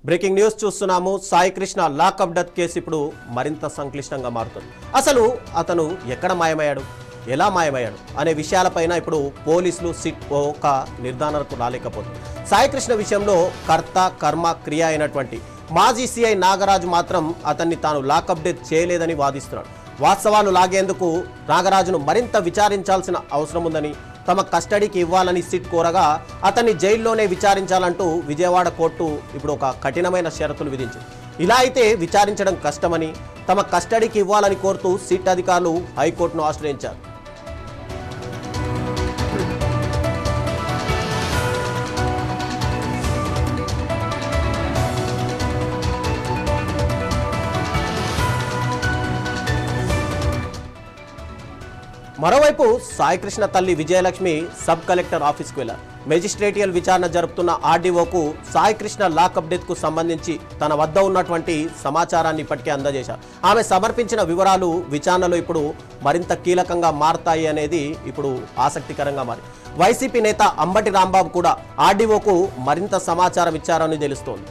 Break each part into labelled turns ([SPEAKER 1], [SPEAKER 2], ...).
[SPEAKER 1] Breaking news చూస్తున్నాము. Sai Krishna lockup death case ఇప్పుడు మరింత సంక్లిష్టంగా మారుతుంది. అసలు అతను ఎక్కడ మాయమయ్యాడు, ఎలా మాయమయ్యాడు అనే విషయాలపైన ఇప్పుడు పోలీసులు సిట్ ఒక నిర్ధారణకు రాలేకపోతుంది. సాయి కృష్ణ విషయంలో కర్త కర్మ క్రియ అయినటువంటి మాజీ సిఐ నాగరాజు మాత్రం అతన్ని తాను లాకప్ డెత్ చేయలేదని వాదిస్తున్నాడు. వాస్తవాలు లాగేందుకు నాగరాజును మరింత విచారించాల్సిన అవసరం ఉందని, తమ కస్టడీకి ఇవ్వాలని సిట్ కోరగా అతన్ని జైల్లోనే విచారించాలంటూ విజయవాడ కోర్టు ఇప్పుడు ఒక కఠినమైన షరతులు విధించింది. ఇలా అయితే విచారించడం కష్టమని, తమ కస్టడీకి ఇవ్వాలని కోరుతూ సిట్ అధికారులు హైకోర్టును ఆశ్రయించారు. మరోవైపు సాయికృష్ణ తల్లి విజయలక్ష్మి సబ్ కలెక్టర్ ఆఫీస్కు వెళ్లారు. మెజిస్ట్రేటియల్ విచారణ జరుపుతున్న ఆర్డీఓకు సాయికృష్ణ లాకప్ డెత్ కు సంబంధించి తన వద్ద ఉన్నటువంటి సమాచారాన్ని ఇప్పటికే అందజేశారు. ఆమె సమర్పించిన వివరాలు విచారణలో ఇప్పుడు మరింత కీలకంగా మారతాయి అనేది ఇప్పుడు ఆసక్తికరంగా మారింది. వైసీపీ నేత అంబటి రాంబాబు కూడా ఆర్డీఓకు మరింత సమాచారం ఇచ్చారని తెలుస్తోంది.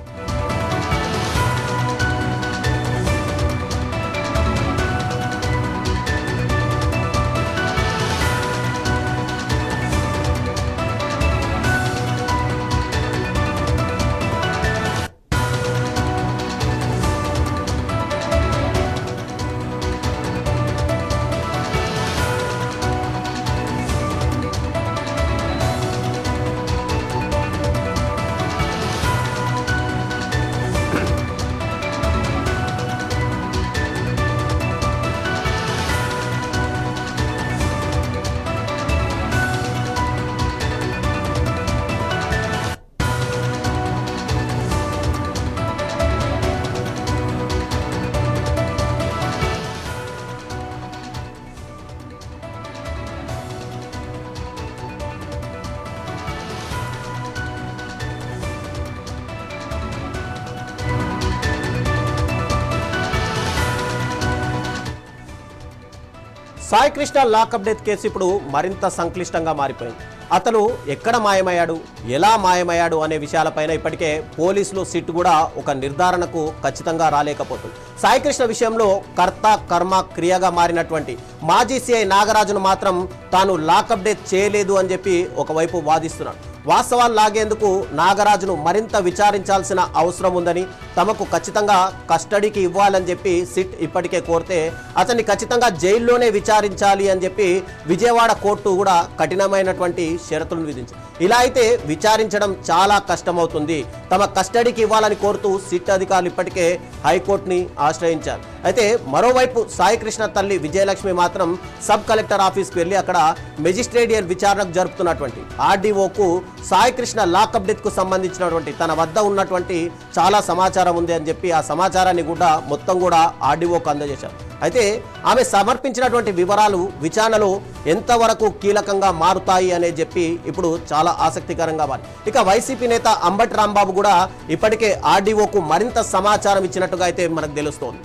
[SPEAKER 1] Sai Krishna lockup death case ఇప్పుడు మరింత సంక్లిష్టంగా మారిపోయింది. అతను ఎక్కడ మాయమయ్యాడు, ఎలా మాయమయ్యాడు అనే విషయాలపైన ఇప్పటికే పోలీసులు సిట్ కూడా ఒక నిర్ధారణకు ఖచ్చితంగా రాలేకపోతుంది. సాయి కృష్ణ విషయంలో కర్త కర్మ క్రియగా మారినటువంటి మాజీ సిఐ నాగరాజును మాత్రం తాను లాకప్ డెత్ చేయలేదు అని చెప్పి ఒకవైపు వాదిస్తున్నాడు. వాస్తవాలు లాగేందుకు నాగరాజును మరింత విచారించాల్సిన అవసరం ఉందని, తమకు ఖచ్చితంగా కస్టడీకి ఇవ్వాలని చెప్పి సిట్ ఇప్పటికే కోరితే అతన్ని ఖచ్చితంగా జైల్లోనే విచారించాలి అని చెప్పి విజయవాడ కోర్టు కూడా కఠినమైనటువంటి షరతులను విధించింది. ఇలా అయితే విచారించడం చాలా కష్టమవుతుంది. తమ కస్టడీకి ఇవ్వాలని కోరుతూ సిట్ అధికారులు ఇప్పటికే హైకోర్టుని ఆశ్రయించారు. అయితే మరోవైపు సాయి కృష్ణ తల్లి విజయలక్ష్మి మాత్రం సబ్ కలెక్టర్ ఆఫీస్కి వెళ్ళి అక్కడ మెజిస్ట్రేటియల్ విచారణకు జరుపుతున్నటువంటి ఆర్డీఓకు సాయి కృష్ణ లాకప్ డెత్ కు సంబంధించినటువంటి తన వద్ద ఉన్నటువంటి చాలా సమాచారం ఉంది అని చెప్పి ఆ సమాచారాన్ని కూడా మొత్తం కూడా ఆర్డీఓకు అందజేశారు. అయితే ఆమె సమర్పించినటువంటి వివరాలు విచారణలో ఎంతవరకు కీలకంగా మారుతాయి అనేది చెప్పి ఇప్పుడు చాలా ఆసక్తికరంగా మారి. ఇక వైసీపీ నేత అంబటి రాంబాబు కూడా ఇప్పటికే ఆర్డీఓకు మరింత సమాచారం ఇచ్చినట్టుగా అయితే మనకు తెలుస్తోంది.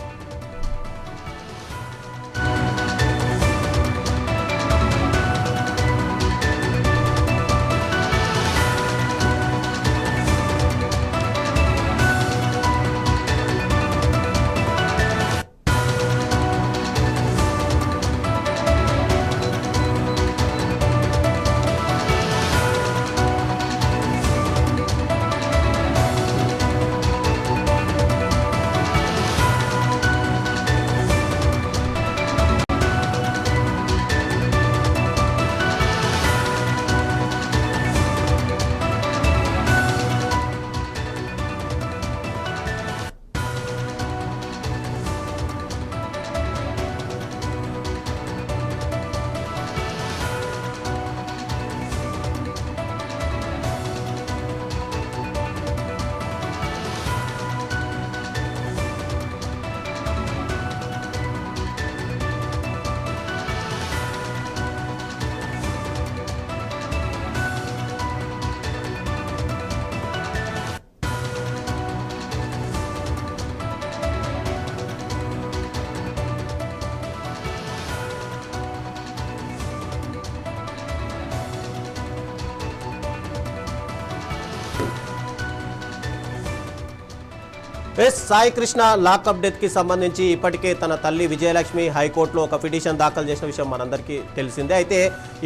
[SPEAKER 1] సాయి కృష్ణ లాకప్ డెత్ కి సంబంధించి ఇప్పటికే తన తల్లి విజయలక్ష్మి హైకోర్టులో ఒక పిటిషన్ దాఖలు చేసిన విషయం మనందరికీ తెలిసిందే. అయితే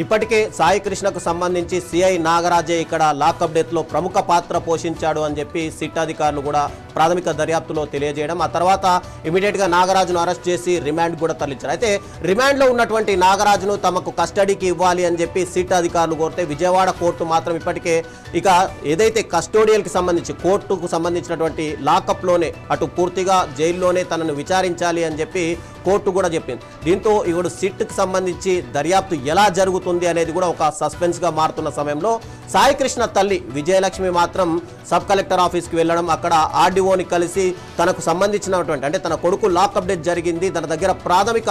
[SPEAKER 1] ఇప్పటికే సాయి కృష్ణకు సంబంధించి సిఐ నాగరాజే ఇక్కడ లాకప్ డెత్ లో ప్రముఖ పాత్ర పోషించాడు అని చెప్పి సిట్ అధికారులు కూడా ప్రాథమిక దర్యాప్తులో తెలియజేయడం, ఆ తర్వాత ఇమీడియట్ గా నాగరాజును అరెస్ట్ చేసి రిమాండ్ కూడా తరలించారు. అయితే రిమాండ్ లో ఉన్నటువంటి నాగరాజును తమకు కస్టడీకి ఇవ్వాలి అని చెప్పి సిట్ అధికారులు కోరితే విజయవాడ కోర్టు మాత్రం ఇప్పటికే ఇక ఏదైతే కస్టోడియల్ కి సంబంధించి కోర్టుకు సంబంధించినటువంటి లాకప్ లోనే అటు పూర్తిగా జైల్లోనే తనను విచారించాలి అని చెప్పి కోర్టు కూడా చెప్పింది. దీంతో ఇప్పుడు సిట్కి సంబంధించి దర్యాప్తు ఎలా జరుగుతుంది అనేది కూడా ఒక సస్పెన్స్ గా మారుతున్న సమయంలో సాయి కృష్ణ తల్లి విజయలక్ష్మి మాత్రం సబ్ కలెక్టర్ ఆఫీస్కి వెళ్ళడం, అక్కడ ఆర్డీఓని కలిసి తనకు సంబంధించినటువంటి అంటే తన కొడుకు లాకప్ డెత్ జరిగింది, తన దగ్గర ప్రాథమిక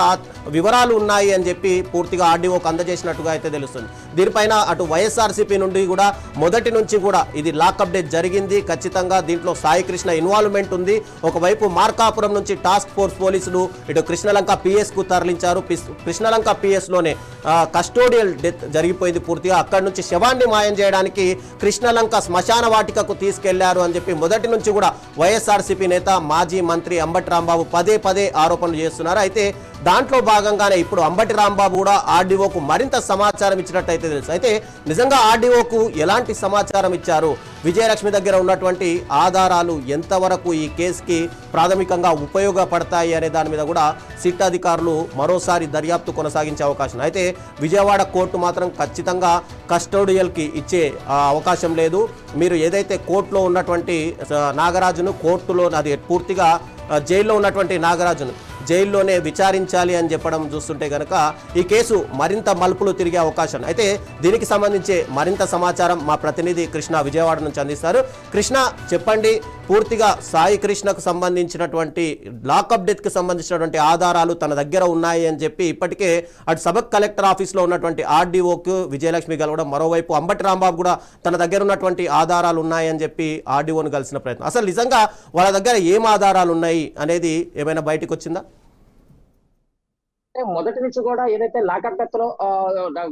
[SPEAKER 1] వివరాలు ఉన్నాయి అని చెప్పి పూర్తిగా ఆర్డీఓకి అందజేసినట్టుగా అయితే తెలుస్తుంది. దీనిపైన అటు వైఎస్ఆర్సీపీ నుండి కూడా మొదటి నుంచి కూడా ఇది లాకప్ డెత్ జరిగింది, ఖచ్చితంగా దీంట్లో సాయి కృష్ణ ఇన్వాల్వ్మెంట్ ఉంది. ఒకవైపు మార్కాపురం నుంచి టాస్క్ ఫోర్స్ పోలీసులు ఇటు కృష్ణలంక పిఎస్ కు తరలించారు. కృష్ణలంక పిఎస్ లోనే కస్టోడియల్ డెత్ జరిగిపోయింది పూర్తిగా. అక్కడి నుంచి శవాన్ని మాయం చేయడానికి కృష్ణలంక శ్మశాన వాటికకు తీసుకెళ్లారు అని చెప్పి మొదటి నుంచి కూడా వైఎస్ఆర్సీపీ నేత మాజీ మంత్రి అంబటి రాంబాబు పదే పదే ఆరోపణలు చేస్తున్నారు. అయితే దాంట్లో భాగంగానే ఇప్పుడు అంబటి రాంబాబు కూడా ఆర్డీఓకు మరింత సమాచారం ఇచ్చినట్టయితే తెలుసు. అయితే నిజంగా ఆర్డీఓకు ఎలాంటి సమాచారం ఇచ్చారు, విజయలక్ష్మి దగ్గర ఉన్నటువంటి ఆధారాలు ఎంతవరకు ఈ కేసుకి ప్రాథమికంగా ఉపయోగపడతాయి అనే దాని మీద కూడా సిట్ అధికారులు మరోసారి దర్యాప్తు కొనసాగించే అవకాశం. అయితే విజయవాడ కోర్టు మాత్రం ఖచ్చితంగా కస్టోడియల్కి ఇచ్చే అవకాశం లేదు. మీరు ఏదైతే కోర్టులో ఉన్నటువంటి నాగరాజును కోర్టులో అది పూర్తిగా జైల్లో ఉన్నటువంటి నాగరాజును జైల్లోనే విచారించాలి అని చెప్పడం చూస్తుంటే కనుక ఈ కేసు మరింత మలుపులు తిరిగే అవకాశం. అయితే దీనికి సంబంధించి మరింత సమాచారం మా ప్రతినిధి కృష్ణ విజయవాడ నుంచి అందిస్తారు. కృష్ణ, చెప్పండి, పూర్తిగా సాయి కృష్ణకు సంబంధించినటువంటి లాకప్ డెత్ కి సంబంధించినటువంటి ఆధారాలు తన దగ్గర ఉన్నాయి అని చెప్పి ఇప్పటికే అటు సబ్ కలెక్టర్ ఆఫీస్లో ఉన్నటువంటి ఆర్డీఓకు విజయలక్ష్మి కలవడం, మరోవైపు అంబటి రాంబాబు కూడా తన దగ్గర ఉన్నటువంటి ఆధారాలు ఉన్నాయని చెప్పి ఆర్డీఓను కలిసిన ప్రయత్నం. అసలు నిజంగా వాళ్ళ దగ్గర ఏం ఆధారాలు ఉన్నాయి అనేది ఏమైనా బయటకు వచ్చిందా?
[SPEAKER 2] మొదటి నుంచి కూడా ఏదైతే లాకప్ డెత్ లో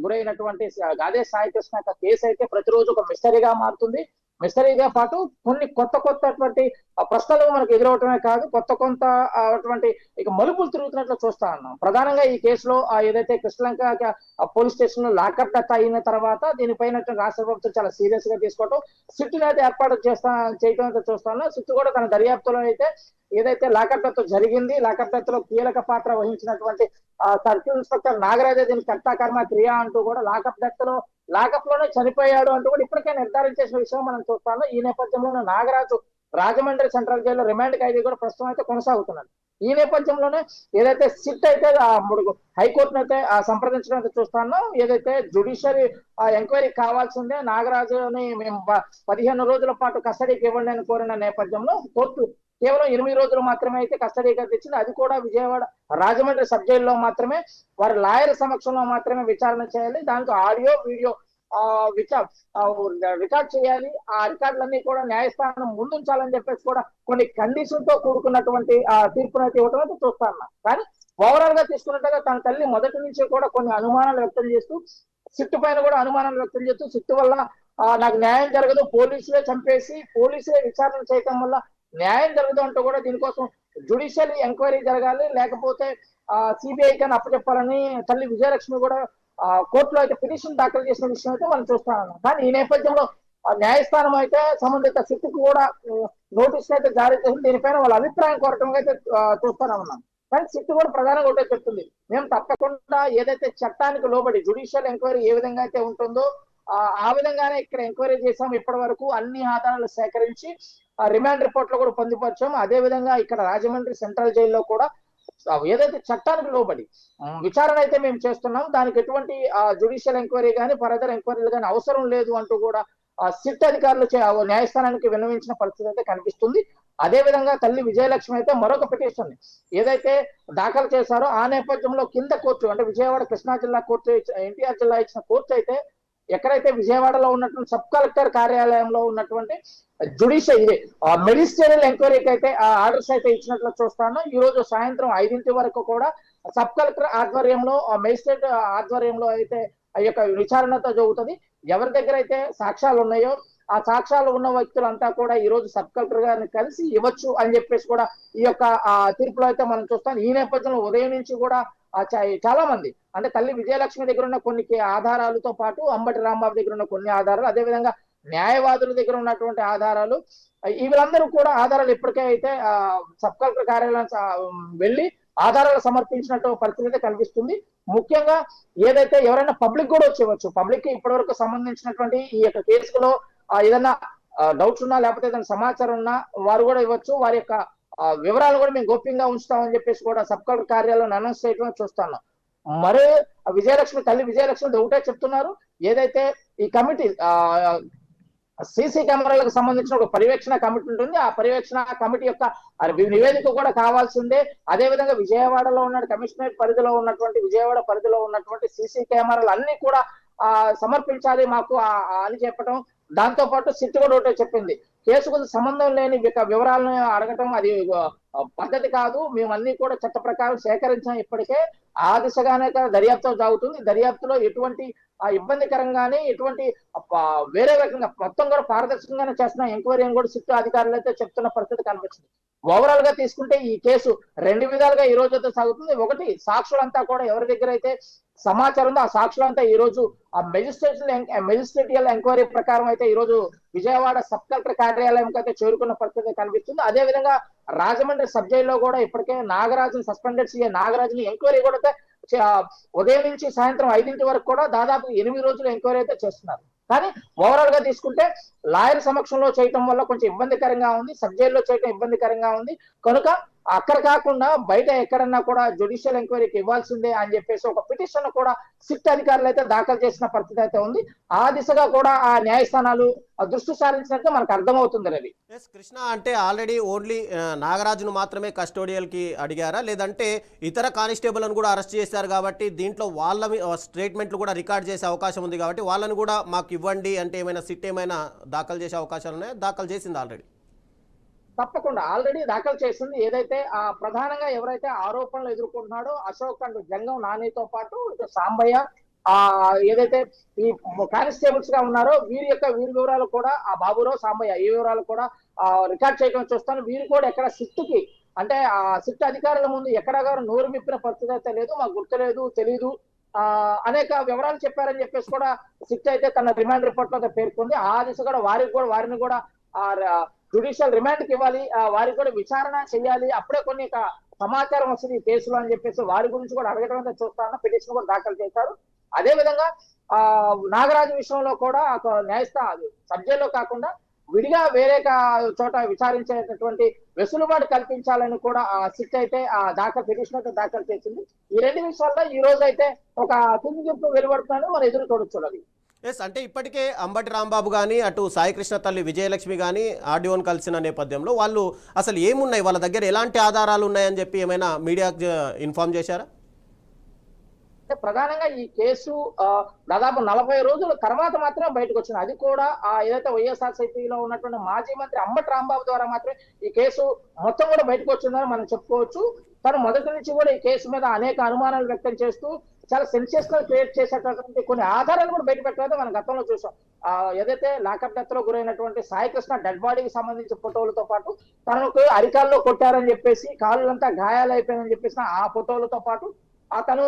[SPEAKER 2] గురైనటువంటి గాదే సాయి కృష్ణ కేసు అయితే ప్రతిరోజు ఒక మిస్టరీగా మారుతుంది. మిస్టరీగా పాటు కొన్ని కొత్తటువంటి ప్రశ్నలు మనకు ఎదురవటమే కాదు, కొంత అటువంటి ఇక మలుపులు తిరుగుతున్నట్లు చూస్తా ఉన్నాం. ప్రధానంగా ఈ కేసులో ఏదైతే కృష్ణలంక పోలీస్ స్టేషన్ లో లాకప్ డెత్ అయిన తర్వాత దీనిపైన రాష్ట్ర ప్రభుత్వం చాలా సీరియస్ గా తీసుకోవటం, సిట్ అయితే ఏర్పాటు చేయడం అయితే చూస్తా ఉన్నాం. సిట్ కూడా తన దర్యాప్తులో అయితే ఏదైతే లాకప్ డెత్ జరిగింది, లాకప్ డెత్ లో కీలక పాత్ర వహించినటువంటి సర్కిల్ ఇన్స్పెక్టర్ నాగరాజే దీని కర్మ క్రియ అంటూ కూడా లాకప్ లోనే చనిపోయాడు అంటూ కూడా ఇప్పటికే నిర్ధారించేసిన విషయం మనం చూస్తాము. ఈ నేపథ్యంలోనే నాగరాజు రాజమండ్రి సెంట్రల్ జైల్లో రిమాండ్ ఖైదీ కూడా ప్రస్తుతం అయితే కొనసాగుతున్నాడు. ఈ నేపథ్యంలోనే ఏదైతే సిట్ అయితే హైకోర్టును అయితే సంప్రదించడం చూస్తానో, ఏదైతే జ్యుడిషియరీ ఎంక్వైరీ కావాల్సిందే, నాగరాజుని మేము 15 రోజుల పాటు కస్టడీకి ఇవ్వండి అని కోరిన నేపథ్యంలో కోర్టు కేవలం 8 రోజులు మాత్రమే అయితే కస్టడీగా తెచ్చింది. అది కూడా విజయవాడ రాజమండ్రి సబ్ జైల్లో మాత్రమే వారి లాయర్ సమక్షంలో మాత్రమే విచారణ చేయాలి. దాంతో ఆడియో వీడియో రికార్డ్ చేయాలి. ఆ రికార్డులన్నీ కూడా న్యాయస్థానం ముందుంచాలని చెప్పేసి కూడా కొన్ని కండిషన్ తో కూడుకున్నటువంటి తీర్పునైతే ఇవ్వడం అయితే చూస్తా ఉన్నాం. కానీ ఓవరాల్ గా తీసుకున్నట్టుగా తన తల్లి మొదటి నుంచి కూడా కొన్ని అనుమానాలు వ్యక్తం చేస్తూ, సిట్టు పైన కూడా అనుమానాలు వ్యక్తం చేస్తూ, సిట్టు వల్ల నాకు న్యాయం జరగదు, పోలీసులే చంపేసి పోలీసులే విచారణ చేయటం వల్ల న్యాయం జరగదు అంటూ కూడా దీనికోసం జ్యుడిషియల్ ఎంక్వైరీ జరగాలి, లేకపోతే సిబిఐ కానీ అప్పచెప్పాలని తల్లి విజయలక్ష్మి కూడా కోర్టులో అయితే పిటిషన్ దాఖలు చేసిన విషయం అయితే మనం చూస్తా ఉన్నాం. కానీ ఈ నేపథ్యంలో న్యాయస్థానం అయితే సంబంధిత సిట్కు కూడా నోటీసులు అయితే జారీ చేసింది. దీనిపైన వాళ్ళ అభిప్రాయం కోరటం అయితే చూస్తూనే ఉన్నాం. కానీ సిట్ కూడా ప్రధానంగా ఒకటే చెప్తుంది, మేము తప్పకుండా ఏదైతే చట్టానికి లోబడి జ్యుడిషియల్ ఎంక్వైరీ ఏ విధంగా అయితే ఉంటుందో ఆ విధంగానే ఇక్కడ ఎంక్వైరీ చేసాం. ఇప్పటి వరకు అన్ని ఆధారాలు సేకరించి రిమాండ్ రిపోర్ట్ లో కూడా పొందుపరిచాము. అదే విధంగా ఇక్కడ రాజమండ్రి సెంట్రల్ జైల్లో కూడా ఏదైతే చట్టానికి లోబడి విచారణ అయితే మేము చేస్తున్నాం, దానికి ఎటువంటి జ్యుడిషియల్ ఎంక్వైరీ కానీ ఫర్దర్ ఎంక్వైరీలు కానీ అవసరం లేదు అంటూ కూడా సిట్ అధికారులు న్యాయస్థానానికి విన్నవించిన పరిస్థితి అయితే కనిపిస్తుంది. అదే విధంగా తల్లి విజయలక్ష్మి అయితే మరొక పిటిషన్ ఏదైతే దాఖలు చేశారో ఆ నేపథ్యంలో కింద కోర్టు అంటే విజయవాడ కృష్ణా జిల్లా కోర్టు, ఎన్టీఆర్ జిల్లా ఇచ్చిన కోర్టు అయితే ఎక్కడైతే విజయవాడలో ఉన్నటువంటి సబ్ కలెక్టర్ కార్యాలయంలో ఉన్నటువంటి జ్యుడిషియల్ మెజిస్ట్రియల్ ఎంక్వైరీకి అయితే ఆర్డర్స్ అయితే ఇచ్చినట్లు చూస్తాను. ఈ రోజు సాయంత్రం 5 వరకు కూడా సబ్ కలెక్టర్ ఆధ్వర్యంలో మెజిస్ట్రేట్ ఆధ్వర్యంలో అయితే ఆ యొక్క విచారణతో జరుగుతుంది. ఎవరి దగ్గర అయితే సాక్ష్యాలు ఉన్నాయో ఆ సాక్ష్యాలు ఉన్న వ్యక్తులంతా కూడా ఈ రోజు సబ్ కలెక్టర్ గారిని కలిసి ఇవ్వచ్చు అని చెప్పేసి కూడా ఈ యొక్క తీర్పులో అయితే మనం చూస్తాం. ఈ నేపథ్యంలో ఉదయం నుంచి కూడా చాలా మంది అంటే తల్లి విజయలక్ష్మి దగ్గర ఉన్న కొన్ని ఆధారాలతో పాటు అంబటి రాంబాబు దగ్గర ఉన్న కొన్ని ఆధారాలు, అదేవిధంగా న్యాయవాదుల దగ్గర ఉన్నటువంటి ఆధారాలు, వీళ్ళందరూ కూడా ఆధారాలు ఇప్పటికే అయితే సబ్ కలెక్టర్ కార్యాలయం వెళ్ళి ఆధారాలు సమర్పించినట్టు పరిస్థితి అయితే కనిపిస్తుంది. ముఖ్యంగా ఏదైతే ఎవరైనా పబ్లిక్ కూడా వచ్చేవచ్చు, పబ్లిక్ కి ఇప్పటి వరకు సంబంధించినటువంటి ఈ యొక్క కేసులో ఏదైనా డౌట్స్ ఉన్నా లేకపోతే ఏదైనా సమాచారం ఉన్నా వారు కూడా ఇవ్వచ్చు. వారి యొక్క వివరాలు కూడా మేము గోప్యంగా ఉంచుతామని చెప్పేసి కూడా సబ్ కలెక్టర్ కార్యాలయం అనౌన్స్ చేయడం చూస్తాను. మరే తల్లి విజయలక్ష్మి ఒకటే చెప్తున్నారు, ఏదైతే ఈ కమిటీ సీసీ కెమెరాలకు సంబంధించిన ఒక పర్యవేక్షణ కమిటీ ఉంటుంది. ఆ పర్యవేక్షణ కమిటీ యొక్క నివేదిక కూడా కావాల్సిందే. అదేవిధంగా విజయవాడలో ఉన్న కమిషనరేట్ పరిధిలో ఉన్నటువంటి విజయవాడ పరిధిలో ఉన్నటువంటి సీసీ కెమెరాలు అన్ని కూడా సమర్పించాలి మాకు అని చెప్పడం. దాంతో పాటు సిట్ కూడా ఒకటే చెప్పింది, కేసుకు సంబంధం లేని వివరాలను అడగటం అది పద్ధతి కాదు, మేము అన్ని కూడా చట్ట ప్రకారం సేకరించాం, ఇప్పటికే ఆ దిశగానే దర్యాప్తు సాగుతుంది. దర్యాప్తులో ఎటువంటి ఇబ్బందికరంగానే ఎటువంటి వేరే రకంగా మొత్తం కూడా పారదర్శకంగానే చేస్తున్న ఎంక్వైరీ అని కూడా సిట్ అధికారులు అయితే చెప్తున్న పరిస్థితి కనిపిస్తుంది. ఓవరాల్ గా తీసుకుంటే ఈ కేసు రెండు విధాలుగా ఈ రోజు అయితే సాగుతుంది. ఒకటి, సాక్షులంతా కూడా ఎవరి దగ్గర అయితే సమాచారం ఉందో ఆ సాక్షులంతా ఈ రోజు ఆ మెజిస్ట్రేటియల్ ఎంక్వైరీ ప్రకారం అయితే ఈ రోజు విజయవాడ సబ్ కలెక్టర్ కార్యాలయం అయితే చేరుకున్న పరిస్థితి కనిపిస్తుంది. అదే విధంగా రాజమండ్రి సబ్ జైల్లో కూడా ఇప్పటికే నాగరాజును సస్పెండెడ్ సీఏ నాగరాజుని ఎంక్వైరీ కూడా ఉదయం నుంచి సాయంత్రం 5 వరకు కూడా దాదాపు 8 రోజులు ఎంక్వైరీ అయితే చేస్తున్నారు. కానీ ఓవరాల్ గా తీసుకుంటే లాయర్ సమక్షంలో చేయటం వల్ల కొంచెం ఇబ్బందికరంగా ఉంది, సబ్ జైల్లో చేయటం ఇబ్బందికరంగా ఉంది. కనుక అక్కడ కాకుండా బయట ఎక్కడన్నా కూడా జ్యుడిషియల్ ఎంక్వైరీకి ఇవ్వాల్సిందే అని చెప్పేసి ఒక పిటిషన్ కూడా సిట్ అధికారులు అయితే దాఖలు చేసిన పరిస్థితి అయితే ఉంది. ఆ దిశగా కూడా ఆ న్యాయస్థానాలు దృష్టి సారించినట్టు మనకు అర్థమవుతుంది. రవి,
[SPEAKER 1] కృష్ణ అంటే ఆల్రెడీ ఓన్లీ నాగరాజును మాత్రమే కస్టోడియల్ కి అడిగారా, లేదంటే ఇతర కానిస్టేబుల్ను కూడా అరెస్ట్ చేశారు కాబట్టి దీంట్లో వాళ్ళ స్టేట్మెంట్లు కూడా రికార్డ్ చేసే అవకాశం ఉంది కాబట్టి వాళ్ళని కూడా మాకు ఇవ్వండి అంటే ఏమైనా సిట్ ఏమైనా దాఖలు చేసే అవకాశాలు ఉన్నాయా? దాఖలు చేసింది ఆల్రెడీ?
[SPEAKER 2] తప్పకుండా ఆల్రెడీ దాఖలు చేసింది. ఏదైతే ప్రధానంగా ఎవరైతే ఆరోపణలు ఎదుర్కొంటున్నాడో అశోక్ అండ్ జంగం నానితో పాటు సాంబయ్య ఏదైతే ఈ కానిస్టేబుల్స్ గా ఉన్నారో వీరి వివరాలు కూడా బాబురావు, సాంబయ్య ఈ వివరాలు కూడా రికార్డ్ చేయడం చూస్తాను. వీరు కూడా ఎక్కడ సిట్టుకి అంటే సిట్ అధికారుల ముందు ఎక్కడ గారు నోరు విప్పిన పరిస్థితి అయితే లేదు, మాకు గుర్తులేదు, తెలీదు, అనేక వివరాలు చెప్పారని చెప్పేసి కూడా సిట్ అయితే తన రిమాండ్ రిపోర్ట్ లో పేర్కొంది. ఆ దిశ కూడా వారిని కూడా జ్యుడిషియల్ రిమాండ్ కి ఇవ్వాలి, వారికి కూడా విచారణ చేయాలి, అప్పుడే కొన్ని సమాచారం వస్తుంది ఈ కేసులో అని చెప్పేసి వారి గురించి కూడా అడగడం అయితే చూస్తాను. పిటిషన్ కూడా దాఖలు చేశారు. అదే విధంగా నాగరాజు విషయంలో కూడా న్యాయస్థానం సబ్ జైల్లో కాకుండా విడిగా వేరే చోట విచారించేటటువంటి వెసులుబాటు కల్పించాలని కూడా సిట్ అయితే పిటిషన్ అయితే దాఖలు చేసింది. ఈ రెండు విషయాల్లో ఈ రోజు అయితే ఒక తుది తీర్పు వెలువడుతుందని మనం ఎదురు చూడాలి.
[SPEAKER 1] ఎస్, అంటే ఇప్పటికే అంబటి రాంబాబు కానీ అటు సాయికృష్ణ తల్లి విజయలక్ష్మి కానీ ఆర్డీఓని కలిసిన నేపథ్యంలో వాళ్ళు అసలు ఏమున్నాయి, వాళ్ళ దగ్గర ఎలాంటి ఆధారాలు ఉన్నాయని చెప్పి ఏమైనా మీడియాకు ఇన్ఫార్మ్ చేశారా?
[SPEAKER 2] ప్రధానంగా ఈ కేసు దాదాపు 40 రోజుల తర్వాత మాత్రమే బయటకు వచ్చింది. అది కూడా ఏదైతే వైఎస్ఆర్సీపీలో ఉన్నటువంటి మాజీ మంత్రి అంబటి రాంబాబు ద్వారా మాత్రమే ఈ కేసు మొత్తం కూడా బయటకు వచ్చిందని మనం చెప్పుకోవచ్చు. తను మొదటి నుంచి కూడా ఈ కేసు మీద అనేక అనుమానాలు వ్యక్తం చేస్తూ చాలా సెన్సేషనల్ క్రియేట్ చేసేటటువంటి కొన్ని ఆధారాలు కూడా బయట పెట్టారైతే మనం గతంలో చూసాం. ఏదైతే లాకప్ డెత్ లో గురైనటువంటి సాయికృష్ణ డెడ్ బాడీకి సంబంధించిన ఫోటోలతో పాటు తనకు అరికాల్లో కొట్టారని చెప్పేసి, కాళ్ళంతా గాయాలైపోయాయని చెప్పేసి ఆ ఫోటోలతో పాటు తను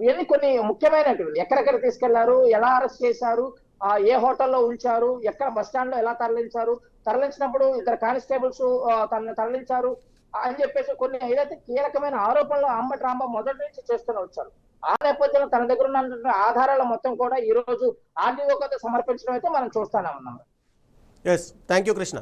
[SPEAKER 2] ఇవన్నీ కొన్ని ముఖ్యమైనటువంటి ఎక్కడెక్కడ తీసుకెళ్లారు, ఎలా అరెస్ట్ చేశారు, ఏ హోటల్లో ఉంచారు, ఎక్కడ బస్ స్టాండ్ లో ఎలా తరలించినప్పుడు ఇద్దరు కానిస్టేబుల్స్ తనని తరలించారు అని చెప్పేసి కొన్ని ఏదైతే కీలకమైన ఆరోపణలు అంబటి రాంబాబు మొదటి నుంచి చేస్తూనే వచ్చారు. ఆ నేపథ్యంలో తన దగ్గర ఉన్నటువంటి ఆధారాల మొత్తం కూడా ఈ రోజు ఆర్డీఓ సమర్పించడం అయితే మనం చూస్తానే ఉన్నాం.
[SPEAKER 1] Yes, thank you Krishna.